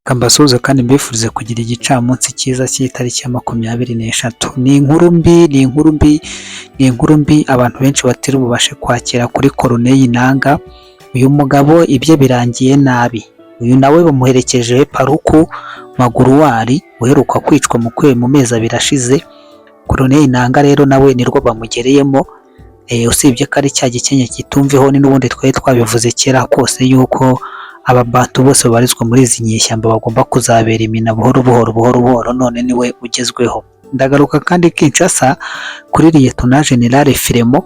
Kambasuhuze kandi mbifurize kugira igicamunsi cyiza cy'itariki ya 23. Ni inkuru mbi abantu benshi batari bubashe kwakira kuri Corneille Nangaa. Uyu mugabo ibye birangiye nabi. Uyu nawe bamuherekeje Paruku Maguruwari uheruka kwicwa mu mezi abiri ashize. Corneille Nangaa rero nawe nirwo bamugereyemo. Usibye ko ari cya gikenye kitumveho ni n'ubundi twari twabivuze kera kose yuko ababantu bose babarizwa muri izi nyeshyamba bagomba kuzabera imina buhoro none niwe ugezweho. Ndagaruka kandi Kinshasa kuri Lieutenant General Firemo.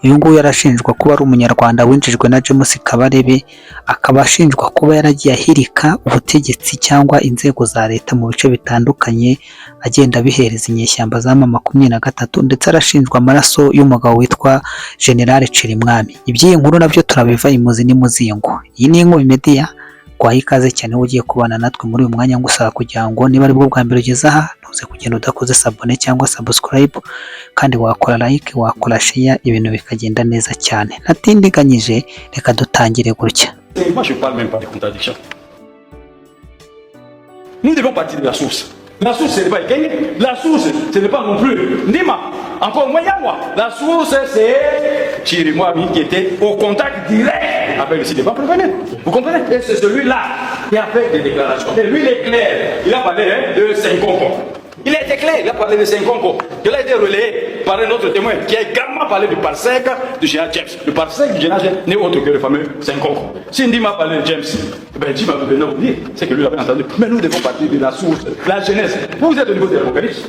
Uyu nguyu yarashinjwa kuba ari umunyarwanda winjijwe na James Kabarebe, akaba ashinjwa kuba yaragiye ahirika ubutegetsi cyangwa inzego za leta mu bice bitandukanye agenda bihereza inyeshyamba za M23, ndetse arashinjwa amaraso y'umugabo witwa General Chirimwami. Iby'iyi nkuru nabyo turabiva imuzi n'imuzingo. Iyi ni Inkuru Media, kwaha ikaze cyane ugiye kubana natwe muri uyu mwanya, ngusaba kugira ngo niba ari bwo bwa mbere ugeze aha ntuze kugenda udakoze sabone cyangwa subscribe, kandi wakora like, wakora share, ibintu bikagenda neza cyane. Ntatindiganyije reka dutangire gutya. Moi je parle même pas de contradiction. Nous devons partir de la source. La source ce n'est pas Ekenge, la source ce n'est pas non plus Ndima, encore moins Yamwa. La source c'est Chirimwami qui était au contact direct avec le site de Baplevenet. Vous comprenez? Et c'est celui-là qui a fait des déclarations. Et lui il est clair, il a parlé de 5 concours. Il a été clair, il a parlé de 5 concours. Il a été relayé par un autre témoin qui a également parlé du parsec du général James. Le parsec du général James n'est autre que le fameux 5 concours. Si Ndima a parlé de James, ben Jim va venir vous dire, c'est que lui l'avait entendu. Mais nous devons partir de la source, la genèse. Vous êtes au niveau de l'Apocalypse,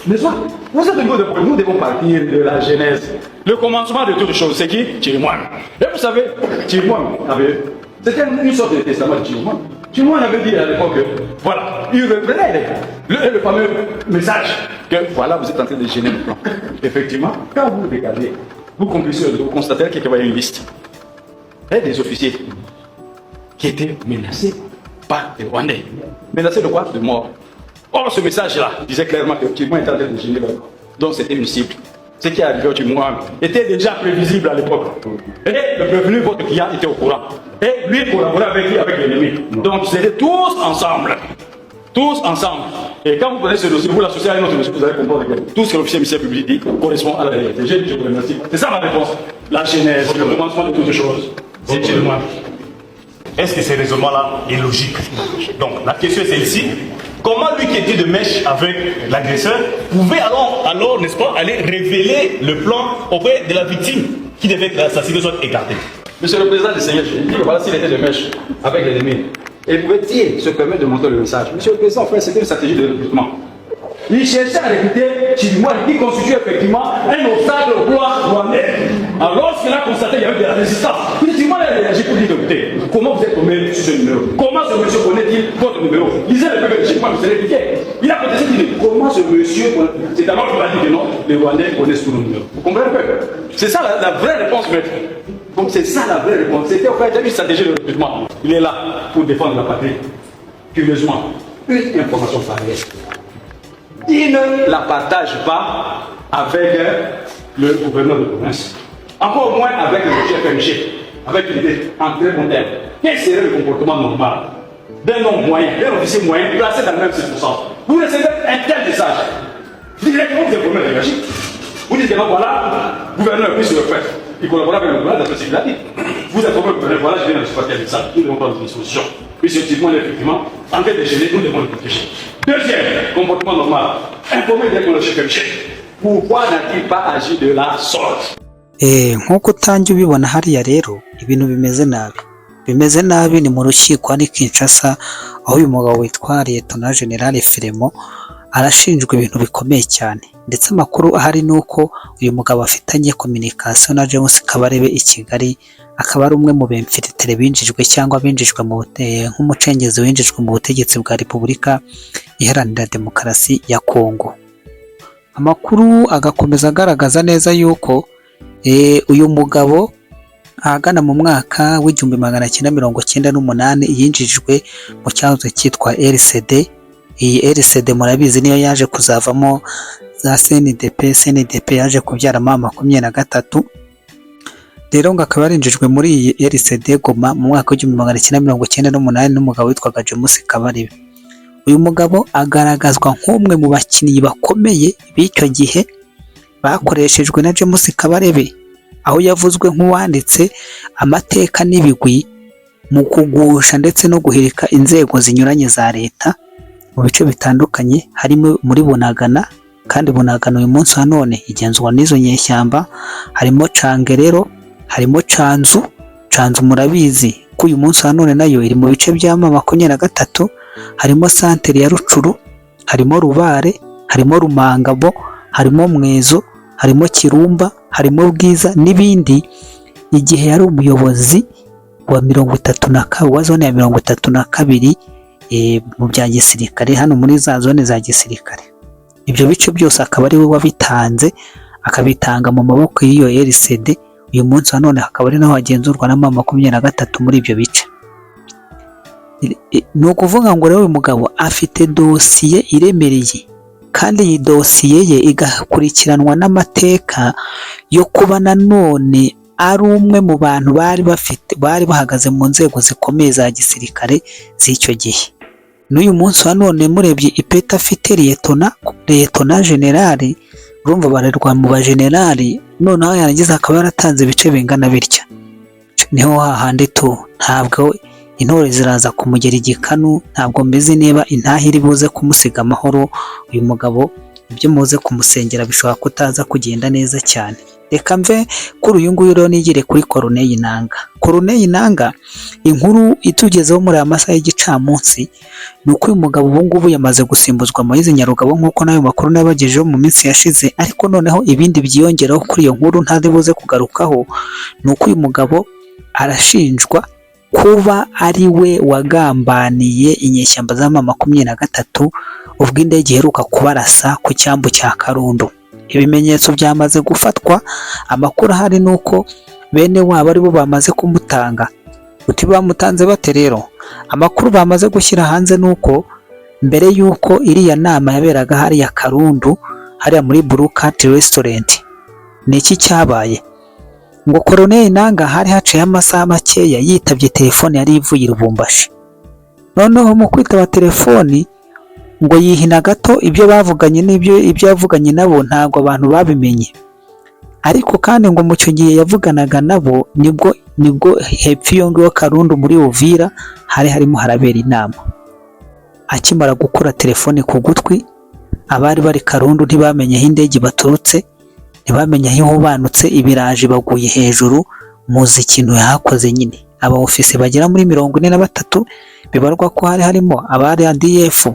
n'est-ce pas? Vous êtes au niveau de l'Apocalypse. Nous devons partir de la genèse. Le commencement de toutes choses, c'est qui? Chirimwami. Et vous savez, Chirimwami avait... C'était une sorte de testament de Chirimwami. Chirimwami avait dit à l'époque que, voilà, il reprenait le fameux message que, voilà, vous êtes en train de gêner le plan. Effectivement, quand vous regardez, vous constatez qu'il y avait une liste. Et des officiers qui étaient menacés par les Rwandais. Menacés de quoi? De mort. Or, ce message-là disait clairement que Chirimwami était en train de gêner le plan. Donc, c'était une cible. Ce qui est arrivé au Chirimwami était déjà prévisible à l'époque. Et le prévenu, votre client, était au courant. Et lui collaborait avec lui, avec l'ennemi. Donc, c'était tous ensemble. Tous ensemble. Et quand vous prenez ce dossier, vous l'associez à un autre dossier, vous allez comprendre que tout ce que l'officier ministère public dit correspond à la réalité. Je vous remercie. C'est ça ma réponse. La genèse, le commencement de toutes les choses. C'est Chirimwami. Est-ce que ce raisonnement-là est logique? Donc, la question est celle-ci. Comment lui qui était de mèche avec l'agresseur pouvait alors, n'est-ce pas, aller révéler le plan auprès de la victime qui devait que sa situation soit écartée? Monsieur le Président du Seigneur, je dis, voilà s'il était de mèche avec l'ennemi. Et il pouvait se permettre de montrer le message. Monsieur le Président, frère, c'était une stratégie de recrutement. Il cherchait à recruter Chirimwami qui constitue effectivement un obstacle au plan rwandais. Alors lorsqu'il a constaté qu'il y avait de la résistance, Chirimwami a réagi pour dire écoutez, comment vous êtes tombé sur ce numéro? Comment ce monsieur connaît-il votre numéro? Lisez le peuple de Chirimwami, vous allez expliquer. Il a contesté, il dit comment ce monsieur, c'est d'abord qu'il a dit que non, les Rwandais connaissent tout le numéro. Vous comprenez le peuple? C'est ça la vraie réponse, maître. Donc c'est ça la vraie réponse. C'était au fait une stratégie de recrutement. Il est là pour défendre la patrie. Curieusement, une information pareille. Il ne la partage pas avec le gouverneur de province. Encore moins avec le chef FMG, avec l'idée en très bon terme. Quel serait le comportement normal d'un homme moyen, d'un officier moyen, placé dans la même circonstance? Vous recevez un tel message. Vous dites que vous êtes premier réagir. Vous dites que non, voilà, gouverneur, puis sur le fait. Il collabore avec le gouverneur, d'après ce qu'il a dit. Vous êtes premier gouverneur, voilà, je viens de se passer avec ça. Nous devons prendre des solutions. Puis effectivement, en train de gêner, nous devons le protéger. Deuxième comportement normal, informer directement le chef FMG. Pourquoi n'a-t-il pas agi de la sorte? Nk'uko utangiye ubibona hariya rero ibintu bimeze nabi ni mu rukiko ari Kinshasa, aho uyu mugabo witwa Lieutenant General Firemo arashinjwa ibintu bikomeye cyane, ndetse amakuru ahari nuko uyu mugabo afitanye communication na James Kabarebe i Kigali, akaba ari umwe mu bemfiritere binjijwe cyangwa binjijwe mu nk'umucengezi winjijwe mu butegetsi bwa Repubulika Iharanira Demokarasi ya Kongo. Amakuru agakomeza agaragaza neza yuko uyu mugabo ahagana mu mwaka w'1998 yinjijwe mu cyahoze cyitwa RCD. Iyi RCD murabizi niyo yaje kuzavamo za CNDP yaje kubyara M23, rero ngo akaba yarinjijwe muri iyi RCD Goma mu mwaka w'1998 n'umugabo witwaga James Kabarebe. Uyu mugabo agaragazwa nk'umwe mu bakinnyi bakomeye b'icyo gihe bakoreshejwe na James Kabarebe, aho yavuzwe nk'uwanditse amateka n'ibigwi mu kugusha ndetse no guhirika inzego zinyuranye za leta mu bice bitandukanye, harimo muri Bunagana, kandi Bunagana uyu munsi wa none igenzurwa n'izo nyeshyamba, harimo Cangerero, harimo Canzu murabizi ko uyu munsi wa none nayo iri mu bice bya M23, harimo santere ya Rucuru, harimo Rubare, harimo Rumangabo, harimo Mwezo, harimo Kirumba, harimo Bwiza n'ibindi. Igihe yari umuyobozi wa 32 wa zone ya 32 mu bya gisirikare hano muri za zone za gisirikare. Ibyo bice byose akaba ari we wabitanze, akabitanga mu maboko y'iyo RCD. Uyu munsi wa none hakaba ari naho hagenzurwa na M23 muri ibyo bice. Ni ukuvuga ngo rero uyu mugabo afite dosiye iremereye, kandi iyi dosiye ye igakurikiranwa n'amateka yo kuba nanone ari umwe mu bantu bari bahagaze mu nzego zikomeye za gisirikare z'icyo gihe. N'uyu munsi wa none murebye ipeta afite Liyetona Generali, urumva barerwa mu bajenerali, noneho yarangiza akaba yaratanze ibice bingana bitya. Niho hahandi tu ntabwo intore ziraza kumugera igikanu, ntabwo mbizi niba intahiri buze kumusiga amahoro. Uyu mugabo ibyo muze kumusengera bishobora kutaza kugenda neza cyane. Reka mve kuri uyu nguyu rero nigire kuri Corneille Nangaa. Corneille Nangaa, inkuru itugezeho muri amasaha y'igicamunsi ni uko uyu mugabo ubu ngubu yamaze gusimbuzwa Moise Nyarugabo nk'uko nayo makuru nabagejeho mu minsi yashize, ariko noneho ibindi byiyongeraho kuri iyo nkuru ntari buze kugarukaho ni uko uyu mugabo arashinjwa kuba ari we wagambaniye inyeshyamba za M23 ubwo indege iheruka kubarasa ku cyambu cya Karundo. Ibimenyetso byamaze gufatwa, amakuru ahari nuko bene wabo ari bo bamaze kumutanga. Uti bamutanze bate rero? Amakuru bamaze gushyira hanze nuko mbere yuko iriya nama yaberaga hariya Karundo, hariya muri Blue Cat Restaurant, ni iki cyabaye? Ngo Corneille Nangaa hari haciye amasaha makeya yitabye telefone yari ivuye i Lubumbashi. Noneho mu kwitaba telefoni ngo yihina gato ibyo bavuganye n'ibyo yavuganye nabo ntabwo abantu babimenye. Ariko kandi ngo mu cyo gihe yavuganaga nabo nibwo hepfo iyo ngiyo Karundo muri Uvira hari harimo harabera inama. Akimara gukura telefone ku gutwi, abari bari Karundo ntibamenye aho indege baturutse, ntibamenye aho banutse, ibiraje baguye hejuru. Muzi ikintu yahakoze nyine. Aba ofisi bagera muri 43 bibarwa ko hari harimo abari ADF,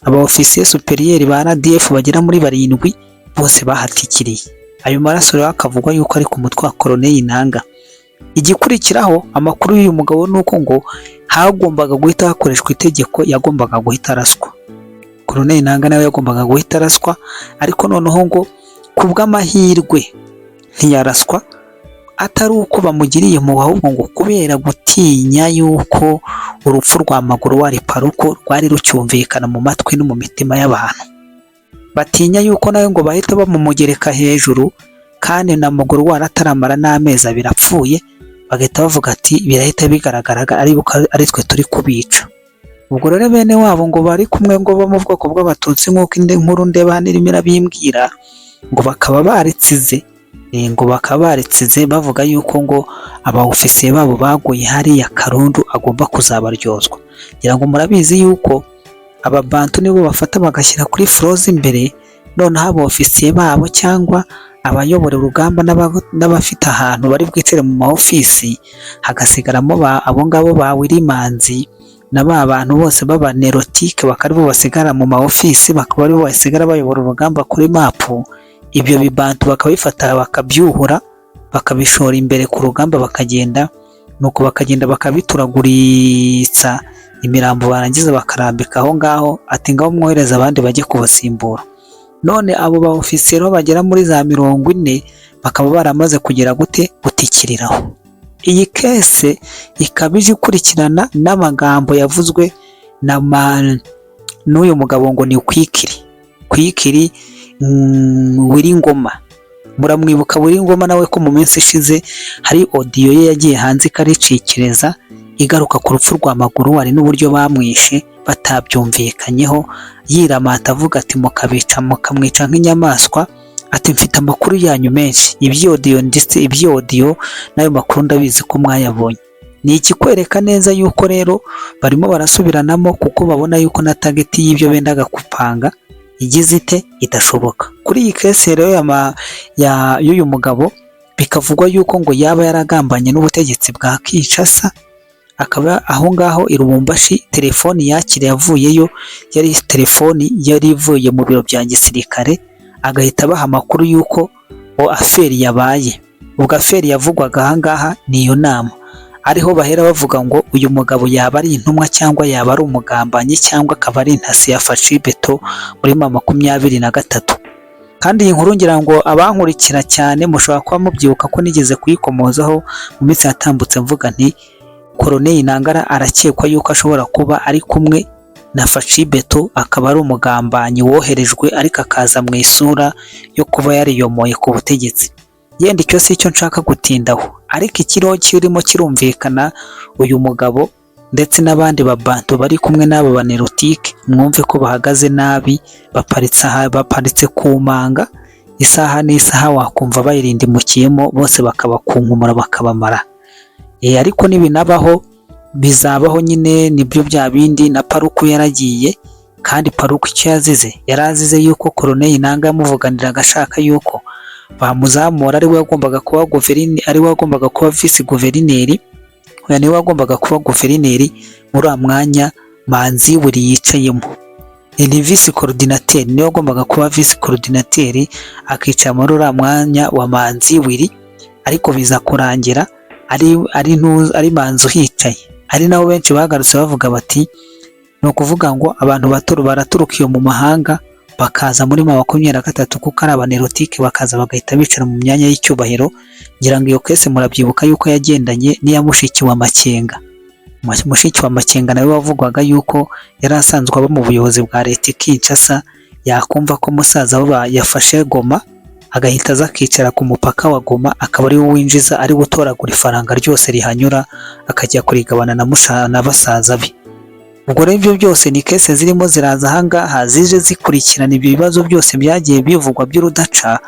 aba ofisiye superieur ba RDF bagera muri 7 bose bahatikiriye. Ayo maraso rero akavugwa yuko ari ku mutwe wa Corneille Nangaa. Igikurikiraho amakuru y'uyu mugabo nuko ngo hagombaga guhita hakoreshwa itegeko, yagombaga guhita araswa. Corneille Nangaa nawe yagombaga guhita araswa, ariko noneho ngo kubw'amahirwe ntiyaraswa, atari uko bamugiriye mu ahubwo ngo kubera gutinya yuko urupfu rwa Magloire Paluku rwari rucyumvikana mu matwi no mu mitima y'abantu. Batinya yuko nawe ngo bahita bamumugereka hejuru, kandi na Magloire ataramara n'amezi 2 apfuye, bagahita bavuga ati birahita bigaragaraga ari twe turi kubica. Ubwo rero bene wabo ngo bari kumwe ngo bo mu bwoko bw'abatutsi nk'uko indi nkuru ndeba nirimo irabimbwira, ngo bakaba baritsize bavuga yuko ngo aba ofisiye babo baguye hariya Karundo agomba kuzabaryozwa. Ngira ngo murabizi yuko aba bantu nibo bafata bagashyira kuri froze imbere, noneho aba ofisiye babo cyangwa abayobora urugamba n'abafite ahantu bari bwicare mu maofisi hagasigaramo abo ngabo ba Wilimanzi na ba bantu bose baba Nerotike bakari bo basigara mu maofisi, bakaba ari bo basigara bayobora urugamba kuri mapu. Ibyo bibantu bakabifata bakabyuhura bakabishora imbere ku rugamba, bakagenda nuko bakabituraguritsa imirambo, barangiza bakarambika aho ngaho, ati ngaho mwohereza abandi bajye kubasimbura. None abo ba ofisiye bagera muri za 40 bakaba baramaze kugera gutikiriraho. Iyi kese ikaba ije ikurikirana n'amagambo yavuzwe n'uyu mugabo ngo ni Kwikiri Wiringoma. muramwibuka Ngoma nawe ko mu minsi ishize hari audio ye yagiye hanze ikaricikireza igaruka ku rupfu rwa Magruari n'uburyo bamwishe batabyumvikanyeho, yiramata avuga ati mukamwica nk'inyamaswa, ati mfite amakuru yanyu menshi, ibyo audio nayo makuru ndabizi ko mwayabonye. Ni ikikwereka neza yuko rero barimo barasubiranamo kuko babona yuko na target y'ibyo bendaga kupanga igize ite idashoboka. Kuri iyi case rero y'uyu mugabo bikavugwa yuko ngo yaba yaragambanye n'ubutegetsi bwa Kinshasa, akaba aho ngaho i Lubumbashi telefoni yakire yavuyeyo yari telefoni yari ivuye mu biro bya gisirikare, agahita baha amakuru yuko aferi yabaye. Ubwo aferi yavugwaga aha ngaha niyo nama, ariho bahera bavuga ngo uyu mugabo yaba ari intumwa cyangwa yaba ari umugambanyi cyangwa akaba ari intasi ya Fashibeto muri 2023. Kandi iyi nkuru ngira ngo abankurikira cyane mushobora kuba mubyibuka ko nigeze kuyikomozaho mu minsi yatambutse mvuga nti Colonel Ntagara arakekwa yuko ashobora kuba ari kumwe na Fashibeto, akaba ari umugambanyi woherejwe ariko akaza mu isura yo kuba yariyomoye ku butegetsi. Yenda icyo si cyo nshaka gutindaho, ariko ikiriho kirimo kirumvikana uyu mugabo ndetse n'abandi babantu bari kumwe n'abo banerotike, mwumve ko bahagaze nabi, baparitse ku manga isaha n'isaha, wakumva bayirindimukiyemo bose bakabakunkumura bakabamara. Ariko nibinabaho bizabaho nyine, nibyo bya bindi na Paruku yaragiye, kandi Paruku icyo yazize yarazize yuko Colonel Ntagara yamuvuganira agashaka yuko bamuzamura, ari we wagombaga kuba guverineri, ari we wagombaga kuba vice guverineri, oya niwe wagombaga kuba guverineri muri mwanya Manzi buri yicayemo. Ni vice coordinateur, niwe wagombaga kuba vice coordinateur akicara muri mwanya wa Manzi buri, ariko biza kurangira ari Manzi uhicaye. Ari naho benshi bagarutse bavuga bati no kuvuga ngo abantu baraturuka iyo mu mahanga bakaza muri 2023 kuko ari abanerotike, bakaza bagahita bicara mu myanya y'icyubahiro. Ngira ngo iyo kese murabyibuka yuko yagendanye n'iya mushiki wa Makenga. Mushiki wa Makenga nawe wavugwaga yuko yari asanzwe aba mu buyobozi bwa leta Kinshasa, yakumva ko musaza we yafashe Goma agahita aza akicara ku mupaka wa Goma, akaba ari we winjiza, ari gutoragura ifaranga ryose rihanyura akajya kurigabana na basaza be. Ubwo rero ibyo byose ni kese zirimo ziraza ahangaha zije zikurikirana ibyo bibazo byose byagiye bivugwa by'urudaca,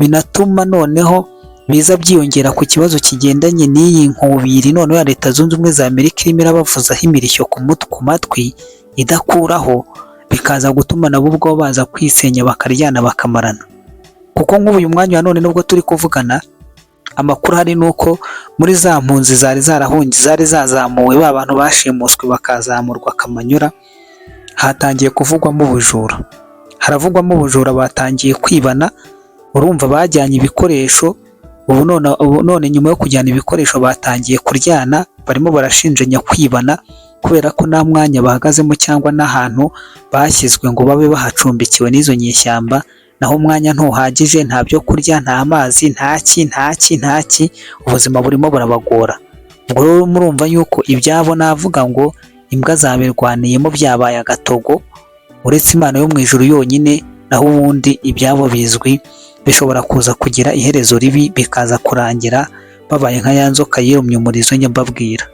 binatuma noneho biza byiyongera ku kibazo kigendanye n'iyi nkubiri noneho ya Leta Zunze Ubumwe za Amerika irimo irabavuzaho imirishyo ku matwi idakuraho, bikaza gutuma nabo ubwo baza kwisenya bakaryana bakamarana. Kuko nk'ubu uyu mwanya none nubwo turi kuvugana, amakuru hari nuko muri za mpunzi zari zazamuwe, ba bantu bashimuswe bakazamurwa Kamanyura, hatangiye kuvugwamo ubujura. Haravugwamo ubujura, batangiye kwibana, urumva bajyanye ibikoresho. Ubu none nyuma yo kujyana ibikoresho batangiye kuryana, barimo barashinjanya kwibana kubera ko nta mwanya bahagazemo cyangwa n'ahantu bashyizwe ngo babe bahacumbikiwe n'izo nyeshyamba, naho umwanya ntuhagije, nta byo kurya, nta mazi, ntaki, ubuzima burimo burabagora. Ubwo rero murumva yuko ibyabo navuga ngo imbwa zabirwaniyemo byabaye agatogo, uretse Imana yo mu ijuru yonyine, naho ubundi ibyabo bizwi bishobora kuza kugira iherezo ribi, bikaza kurangira babaye nka ya nzoka yirumye umurizo njya mbabwira.